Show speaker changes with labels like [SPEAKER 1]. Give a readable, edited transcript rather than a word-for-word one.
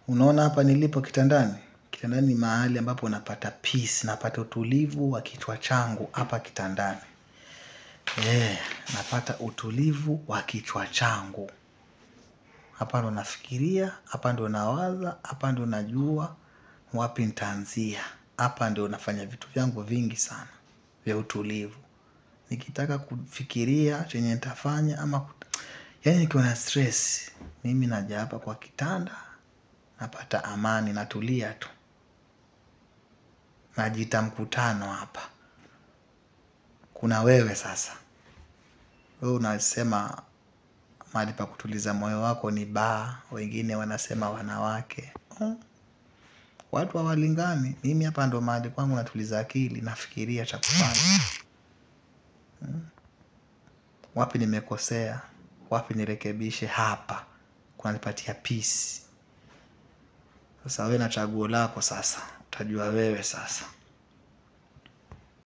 [SPEAKER 1] Unaona hapa nilipo kitandani? Kitandani ni mahali ambapo unapata peace, napata utulivu wa kichwa changu hapa kitandani. Napata utulivu wa kichwa changu. Hapa ndo nafikiria, hapa ndo nawaza, hapa ndo najua wapi nitaanzia. Hapa ndo nafanya vitu vyangu vingi sana vya utulivu. Nikitaka kufikiria chenye nitafanya ama yaani nikiwa na stress, mimi naja hapa kwa kitanda, napata amani, natulia tu. Najiita mkutano hapa. Kuna wewe sasa. Wewe unasema mahali pa kutuliza moyo wako ni bar, wengine wanasema wanawake. Watu hawalingani. Mimi hapa ndo mahali kwangu natuliza akili, nafikiria cha kufanya. Wapi nimekosea, wapi nirekebishe hapa. Kunanipatia peace. Sasa wewe na chaguo lako sasa. Utajua wewe sasa.